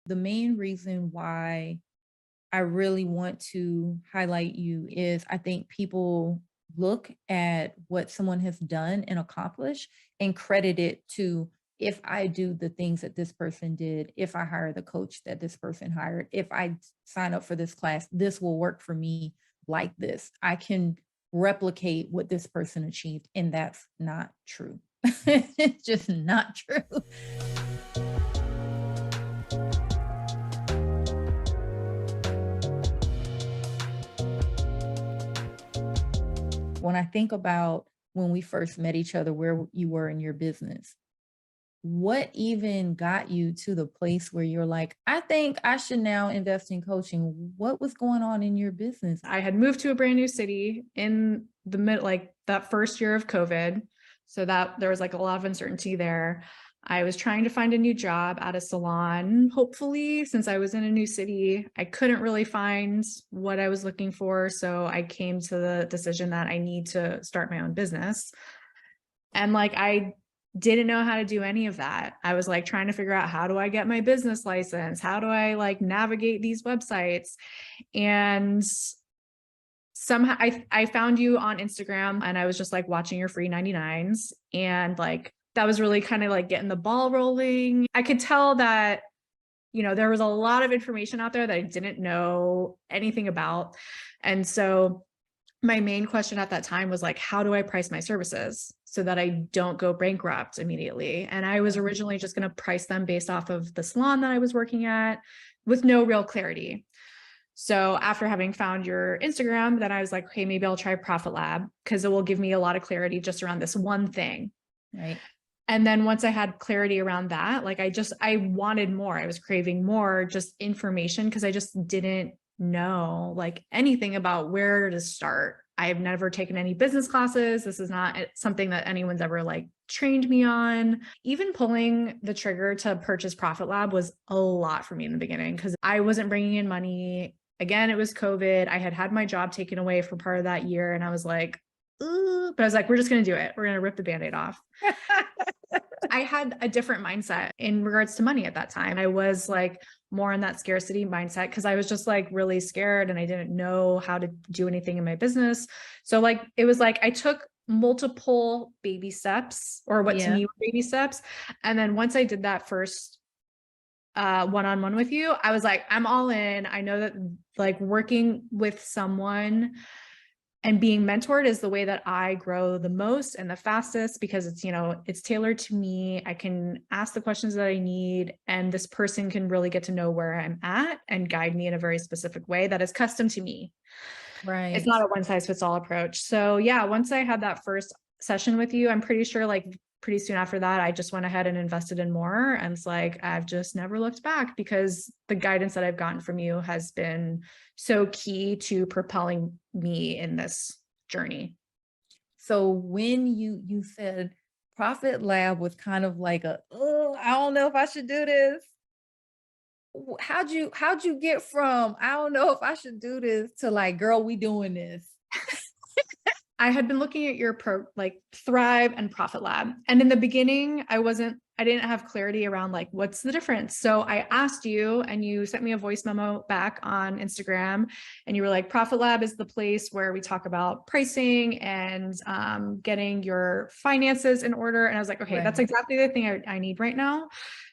The main reason why I really want to highlight you is I think people look at what someone has done and accomplished and credit it to, if I do the things that this person did, if I hire the coach that this person hired, if I sign up for this class, this will work for me like this. I can replicate what this person achieved. And that's not true. It's just not true. When I think about when we first met each other, where you were in your business, what even got you to the place where you're like, I think I should now invest in coaching? What was going on in your business? I had moved to a brand new city in the mid, like that first year of COVID. So that there was like a lot of uncertainty there. I was trying to find a new job at a salon. Hopefully, since I was in a new city, I couldn't really find what I was looking for. So I came to the decision that I need to start my own business. And like, I didn't know how to do any of that. I was like trying to figure out, how do I get my business license? How do I like navigate these websites? And somehow I found you on Instagram, and I was just like watching your free 99s, and like that was really kind of like getting the ball rolling. I could tell that, there was a lot of information out there that I didn't know anything about. And so my main question at that time was like, how do I price my services so that I don't go bankrupt immediately? And I was originally just going to price them based off of the salon that I was working at with no real clarity. So after having found your Instagram, then I was like, okay, maybe I'll try Profit Lab because it will give me a lot of clarity just around this one thing. Right. And then once I had clarity around that, like I wanted more. I was craving more just information because I just didn't know like anything about where to start. I've never taken any business classes. This is not something that anyone's ever like trained me on. Even pulling the trigger to purchase Profit Lab was a lot for me in the beginning because I wasn't bringing in money. Again, it was COVID. I had my job taken away for part of that year. And I was like, ooh, but I was like, we're just going to do it. We're going to rip the Band-Aid off. I had a different mindset in regards to money at that time. I was like more in that scarcity mindset because I was just like really scared and I didn't know how to do anything in my business. So like, it was like, I took multiple baby steps, or what to me were baby steps. And then once I did that first one-on-one with you, I was like, I'm all in. I know that like working with someone and being mentored is the way that I grow the most and the fastest because it's, it's tailored to me. I can ask the questions that I need, and this person can really get to know where I'm at and guide me in a very specific way that is custom to me. Right. It's not a one size fits all approach. So yeah, once I had that first session with you, I'm pretty sure like pretty soon after that, I just went ahead and invested in more. And it's like, I've just never looked back because the guidance that I've gotten from you has been so key to propelling me in this journey. So when you said Profit Lab was kind of like oh, I don't know if I should do this. How'd you get from, I don't know if I should do this, to like, girl, we doing this? I had been looking at your like Thrive and Profit Lab. And in the beginning, I didn't have clarity around like, what's the difference? So I asked you, and you sent me a voice memo back on Instagram, and you were like, Profit Lab is the place where we talk about pricing and getting your finances in order. And I was like, okay, that's exactly the thing I need right now.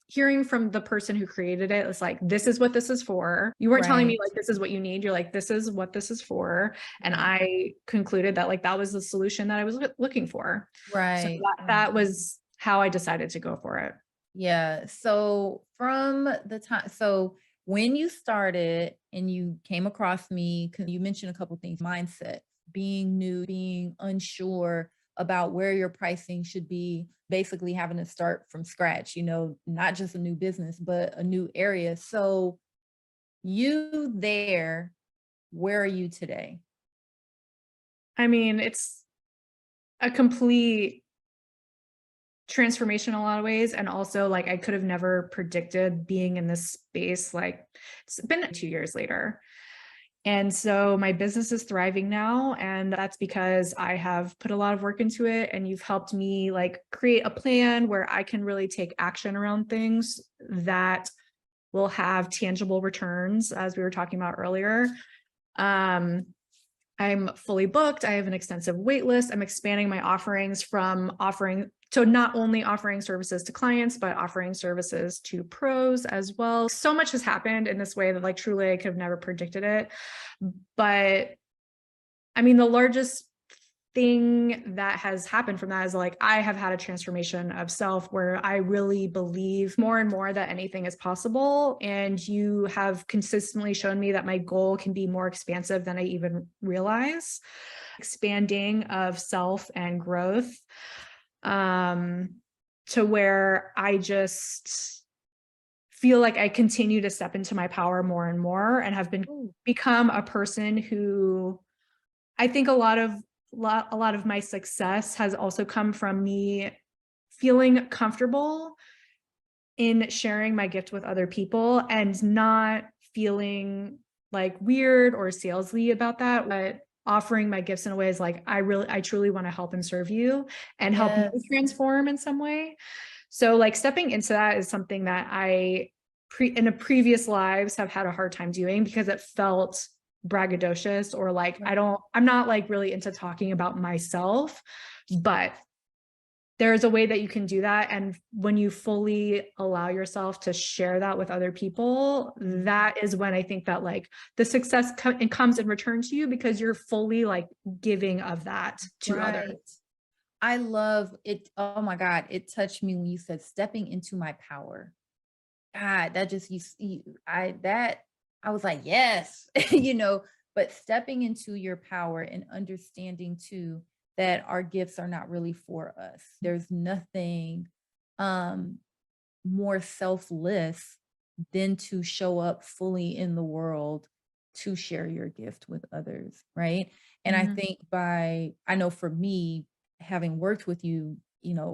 Hearing from the person who created it, it's like, this is what this is for. You weren't telling me like, this is what you need. You're like, this is what this is for. And I concluded that like, that was the solution that I was looking for. Right. So that was how I decided to go for it. Yeah. So from the time, so when you started and you came across me, because you mentioned a couple things, mindset, being new, being unsure about where your pricing should be, basically having to start from scratch, not just a new business, but a new area. So where are you today? I mean, it's a complete transformation in a lot of ways. And also like, I could have never predicted being in this space. Like, it's been 2 years later. And so my business is thriving now. And that's because I have put a lot of work into it, and you've helped me like create a plan where I can really take action around things that will have tangible returns, as we were talking about earlier. I'm fully booked. I have an extensive wait list. I'm expanding my offerings from offering to not only offering services to clients, but offering services to pros as well. So much has happened in this way that like truly I could have never predicted it. But I mean, the largest thing that has happened from that is like I have had a transformation of self where I really believe more and more that anything is possible. And you have consistently shown me that my goal can be more expansive than I even realize. Expanding of self and growth, to where I just feel like I continue to step into my power more and more and have become a person who I think a lot of my success has also come from me feeling comfortable in sharing my gift with other people and not feeling like weird or salesy about that, but offering my gifts in ways like I truly want to help and serve you and help you Yes. transform in some way. So like stepping into that is something that in a previous lives have had a hard time doing because it felt braggadocious or like I'm not like really into talking about myself, but there's a way that you can do that. And when you fully allow yourself to share that with other people, that is when I think that like the success comes in return to you because you're fully like giving of that to others. Right. I love it. Oh my God. It touched me when you said stepping into my power. God, that just I was like, yes, but stepping into your power and understanding too that our gifts are not really for us. There's nothing um more selfless than to show up fully in the world to share your gift with others, right? And I Mhm. think I know for me, having worked with you,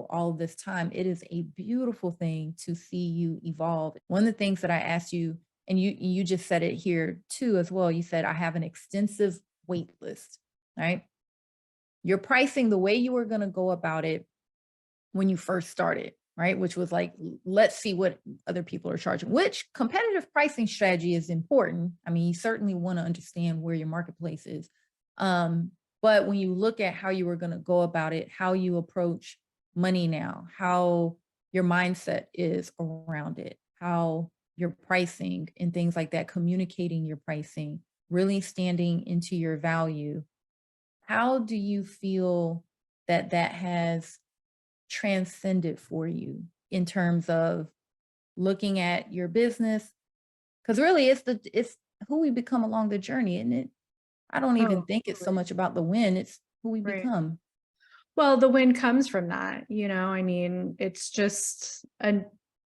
all this time, it is a beautiful thing to see you evolve. One of the things that I asked you, and you just said it here too as well, you said I have an extensive wait list, right? Your pricing, the way you were going to go about it when you first started, right? Which was like, let's see what other people are charging, which competitive pricing strategy is important. I mean, you certainly want to understand where your marketplace is. But when you look at how you were going to go about it, how you approach money now, how your mindset is around it, how your pricing and things like that, communicating your pricing, really standing into your value. How do you feel that that has transcended for you in terms of looking at your business? Because really it's who we become along the journey, isn't it? I don't Oh, even think it's so totally. much about the win, it's who we Right. become. Well, the win comes from that, I mean, it's just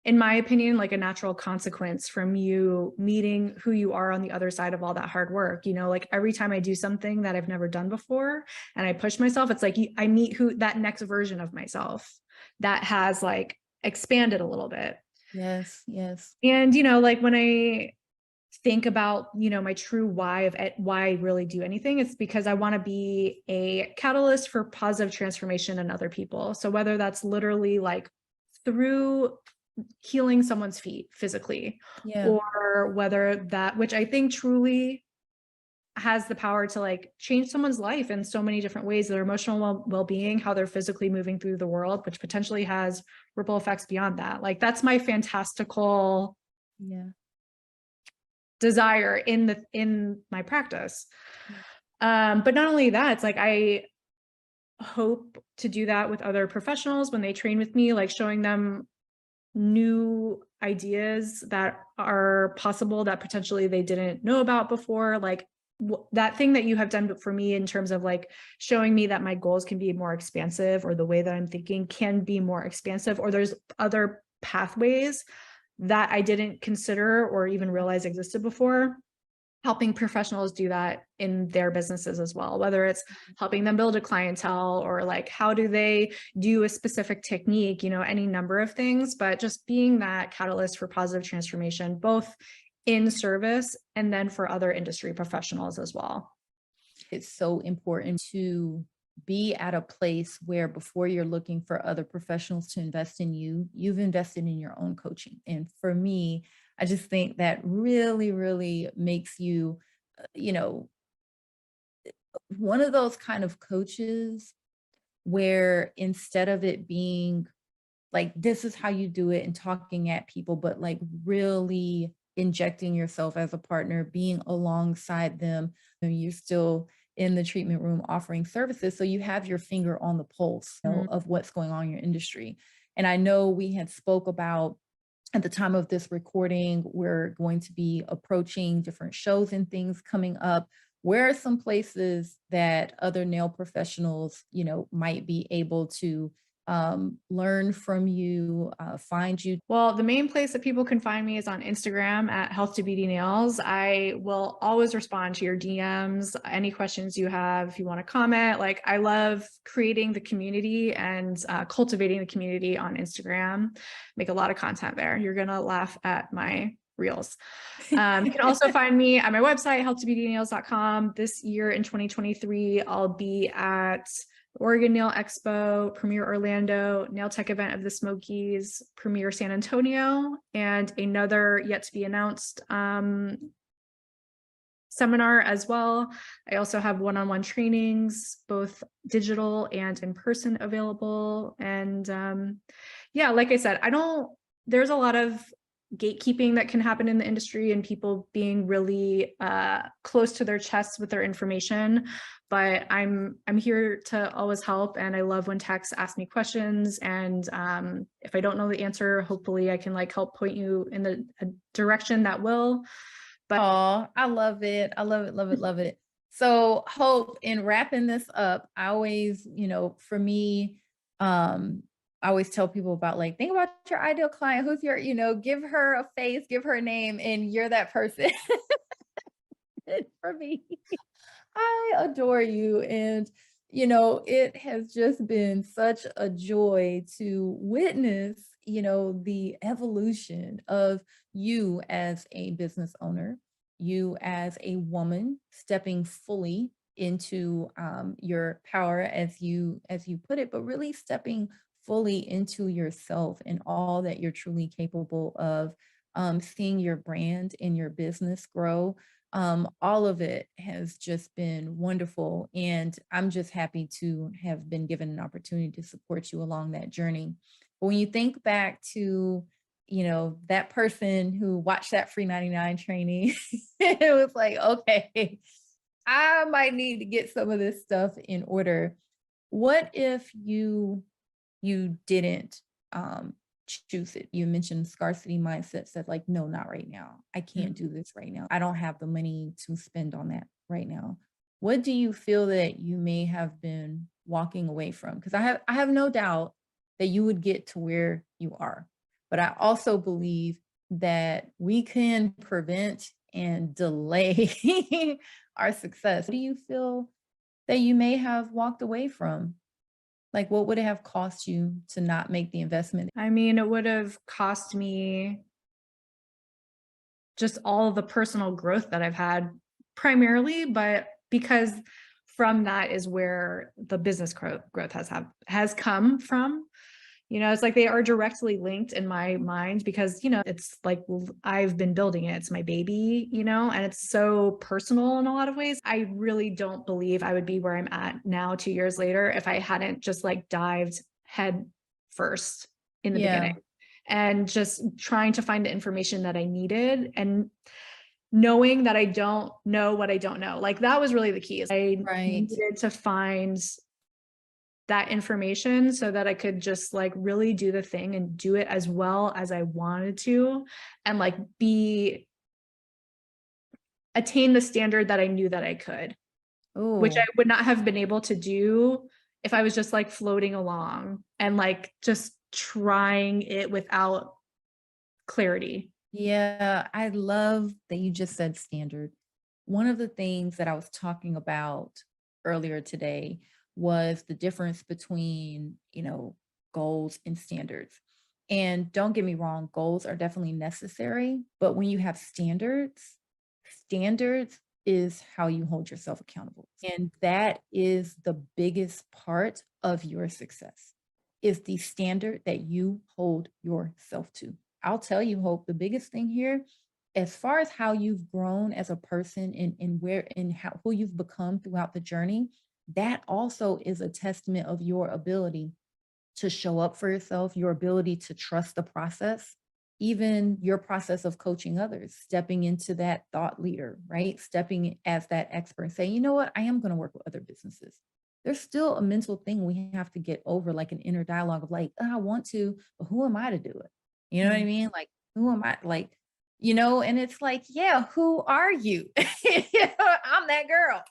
in my opinion, like a natural consequence from you meeting who you are on the other side of all that hard work. Like every time I do something that I've never done before and I push myself, it's like I meet that next version of myself that has like expanded a little bit. Yes, yes. And, like when I think about my true why of why I really do anything, it's because I want to be a catalyst for positive transformation in other people. So whether that's literally like through healing someone's feet physically, Yeah. or whether that, which I think truly has the power to like change someone's life in so many different ways, their emotional well-being, how they're physically moving through the world, which potentially has ripple effects beyond that. Like that's my fantastical Yeah. desire in my practice. Yeah. But not only that, it's like I hope to do that with other professionals when they train with me, like showing them new ideas that are possible that potentially they didn't know about before. Like that thing that you have done for me in terms of like showing me that my goals can be more expansive, or the way that I'm thinking can be more expansive, or there's other pathways that I didn't consider or even realize existed before. Helping professionals do that in their businesses as well, whether it's helping them build a clientele or like how do they do a specific technique, any number of things, but just being that catalyst for positive transformation, both in service and then for other industry professionals as well. It's so important to be at a place where before you're looking for other professionals to invest in you, you've invested in your own coaching. And for me, I just think that really, really makes you, you know, one of those kind of coaches where instead of it being like, this is how you do it and talking at people, but like really injecting yourself as a partner, being alongside them. And you're still in the treatment room offering services. So you have your finger on the pulse, Mm. of what's going on in your industry. And I know we had spoke about at the time of this recording, we're going to be approaching different shows and things coming up. Where are some places that other nail professionals, might be able to learn from you, find you? Well, the main place that people can find me is on Instagram at Health to Beauty Nails. I will always respond to your DMs, any questions you have, if you want to comment. Like, I love creating the community and cultivating the community on Instagram. Make a lot of content there. You're going to laugh at my reels. You can also find me at my website, healthtobeautynails.com. This year in 2023, I'll be at Oregon Nail Expo, Premier Orlando, Nail Tech event of the Smokies, Premier San Antonio, and another yet to be announced seminar as well. I also have one-on-one trainings, both digital and in person available. And yeah, like I said, there's a lot of gatekeeping that can happen in the industry and people being really close to their chests with their information. But I'm here to always help. And I love when techs ask me questions. And if I don't know the answer, hopefully I can like help point you in a direction that will. Oh, I love it. I love it, love it, love it. So, Hope, in wrapping this up, I always, for me, I always tell people about like, think about your ideal client. Who's your, give her a face, give her a name, and you're that person for me. I adore you. And, it has just been such a joy to witness, the evolution of you as a business owner, you as a woman stepping fully into your power as you put it, but really stepping fully into yourself and all that you're truly capable of, seeing your brand and your business grow. All of it has just been wonderful. And I'm just happy to have been given an opportunity to support you along that journey. But when you think back to, that person who watched that free 99 training, it was like, okay, I might need to get some of this stuff in order. What if you didn't choose it? You mentioned scarcity mindset said like, no, not right now. I can't do this right now. I don't have the money to spend on that right now. What do you feel that you may have been walking away from? Because I have no doubt that you would get to where you are. But I also believe that we can prevent and delay our success. What do you feel that you may have walked away from? Like, what would it have cost you to not make the investment? I mean, it would have cost me just all of the personal growth that I've had primarily, but because from that is where the business growth has come from. It's like they are directly linked in my mind because, it's like I've been building it. It's my baby, and it's so personal in a lot of ways. I really don't believe I would be where I'm at now 2 years later if I hadn't just like dived head first in the Yeah, beginning and just trying to find the information that I needed and knowing that I don't know what I don't know. Like that was really the key. Is I right. needed to find that information so that I could just like really do the thing and do it as well as I wanted to and like be attain the standard that I knew that I could, which I Oh, would not have been able to do if I was just like floating along and like just trying it without clarity. yeah. I love that you just said standard. One of the things that I was talking about earlier today was the difference between, goals and standards. And don't get me wrong, goals are definitely necessary, but when you have standards is how you hold yourself accountable. And that is the biggest part of your success is the standard that you hold yourself to. I'll tell you, Hope, the biggest thing here, as far as how you've grown as a person and where and how who you've become throughout the journey, that also is a testament of your ability to show up for yourself, your ability to trust the process, even your process of coaching others, stepping into that thought leader, right? Stepping as that expert and saying, you know what, I am going to work with other businesses. There's still a mental thing we have to get over, like an inner dialogue of like, "Oh, I want to, but who am I to do it?" You know what I Mm. mean? Like, who am I? Like, and it's like, yeah, who are you? I'm that girl.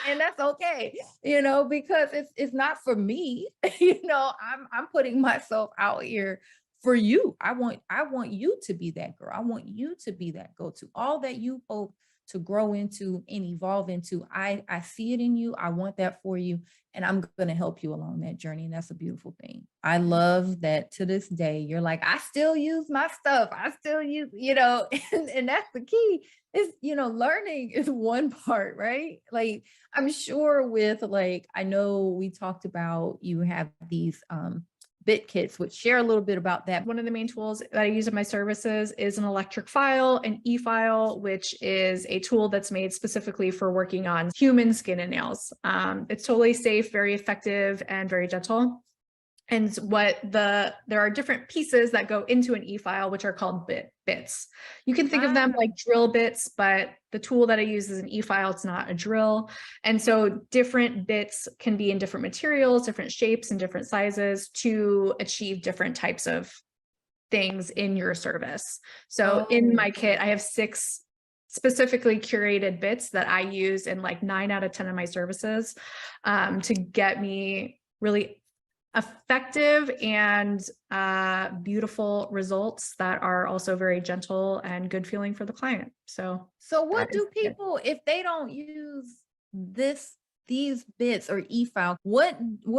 And that's okay, because it's not for me. I'm putting myself out here for you. I want you to be that girl. I want you to be that go-to. All that you hope to grow into and evolve into. I see it in you. I want that for you. And I'm gonna help you along that journey. And that's a beautiful thing. I love that to this day, you're like, I still use my stuff. I still use, and that's the key is, learning is one part, right? Like I'm sure with like, I know we talked about you have these bit kits, which share a little bit about that. One of the main tools that I use in my services is an electric file, an e-file, which is a tool that's made specifically for working on human skin and nails. It's totally safe, very effective, and very gentle. And there are different pieces that go into an e-file, which are called bits. You can think of them Wow. like drill bits, but the tool that I use is an e-file. It's not a drill. And so different bits can be in different materials, different shapes, and different sizes to achieve different types of things in your service. So in Oh, my kit, I have 6 specifically curated bits that I use in like 9 out of 10 of my services, to get me really effective and beautiful results that are also very gentle and good feeling for the client. So so that what is do it. people, if they don't use these bits or e-file, what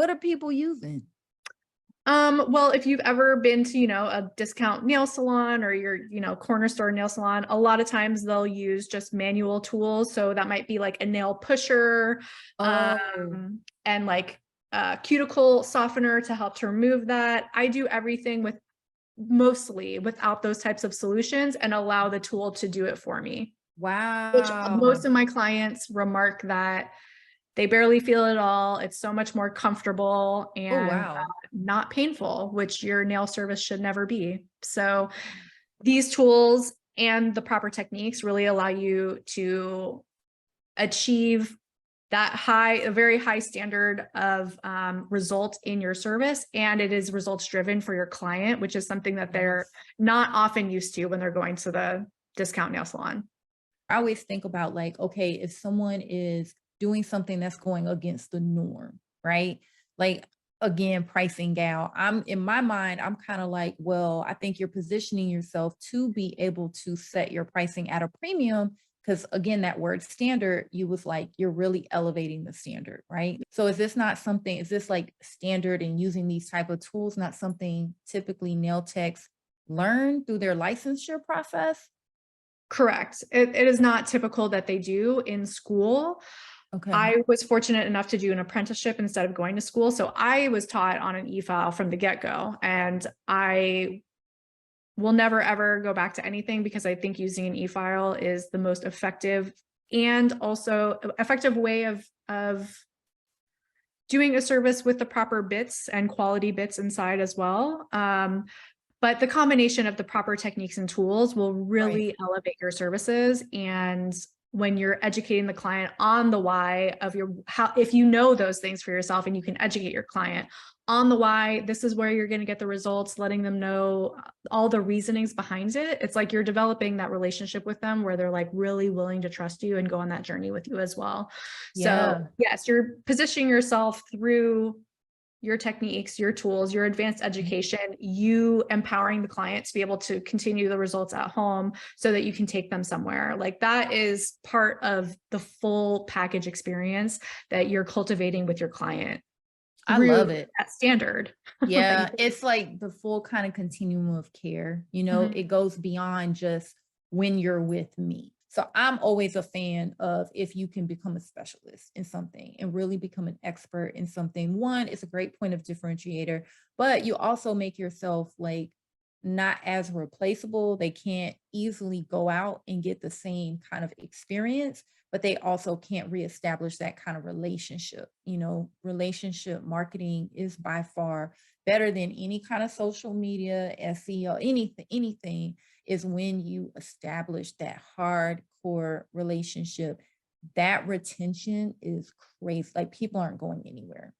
are people using? Well, if you've ever been to, a discount nail salon or your, corner store nail salon, a lot of times they'll use just manual tools. So that might be like a nail pusher, Oh, and like a cuticle softener to help to remove that. I do everything with mostly without those types of solutions and allow the tool to do it for me, which most wow. of my clients remark that they barely feel it at all. It's so much more comfortable Oh, and wow. not painful, which your nail service should never be. So these tools and the proper techniques really allow you to achieve a very high standard of result in your service. And it is results driven for your client, which is something that they're Yes. not often used to when they're going to the discount nail salon. I always think about like, okay, if someone is doing something that's going against the norm, right? Like again, pricing gal. I'm in my mind, I'm kind of like, well, I think you're positioning yourself to be able to set your pricing at a premium. Because again, that word standard, you was like, you're really elevating the standard, right? So is this like standard and using these type of tools, not something typically nail techs learn through their licensure process? Correct. It is not typical that they do in school. Okay. I was fortunate enough to do an apprenticeship instead of going to school. So I was taught on an e-file from the get-go. And I will never ever go back to anything because I think using an e-file is the most effective and also effective way of doing a service with the proper bits and quality bits inside as well. But the combination of the proper techniques and tools will Right. really elevate your services. And when you're educating the client on the why of how, if you know those things for yourself and you can educate your client on the why, this is where you're going to get the results, letting them know all the reasonings behind it. It's like you're developing that relationship with them where they're like really willing to trust you and go on that journey with you as well. So Yeah. yes, you're positioning yourself through your techniques, your tools, your advanced Mhm. education, you empowering the client to be able to continue the results at home so that you can take them somewhere. Like that is part of the full package experience that you're cultivating with your client I through love it. that standard that you Yeah, it's like the full kind of continuum of care, Mhm. it goes beyond just when you're with me. So I'm always a fan of if you can become a specialist in something and really become an expert in something. One, it's a great point of differentiator, but you also make yourself like not as replaceable. They can't easily go out and get the same kind of experience, but they also can't reestablish that kind of relationship. You know, relationship marketing is by far better than any kind of social media, SEO, anything is when you establish that hardcore relationship. That retention is crazy. Like people aren't going anywhere.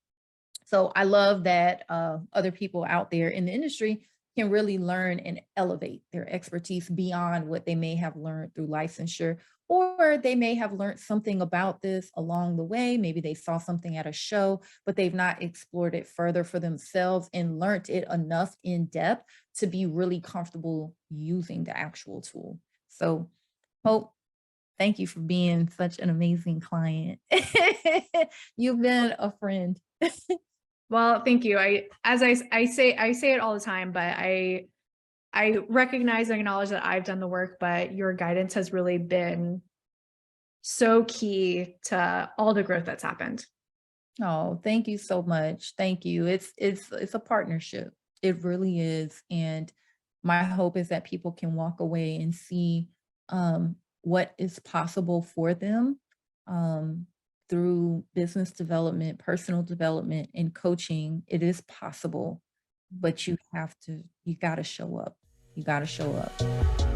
So I love that other people out there in the industry can really learn and elevate their expertise beyond what they may have learned through licensure, or they may have learned something about this along the way. Maybe they saw something at a show, but they've not explored it further for themselves and learned it enough in depth to be really comfortable using the actual tool. So, Hope, thank you for being such an amazing client. You've been a friend. Well, thank you. I say it all the time, but I recognize and acknowledge that I've done the work, but your guidance has really been so key to all the growth that's happened. Oh, thank you so much. Thank you. It's a partnership. It really is. And my hope is that people can walk away and see what is possible for them um, through business development, personal development, and coaching. It is possible, but you got to show up. You got to show up.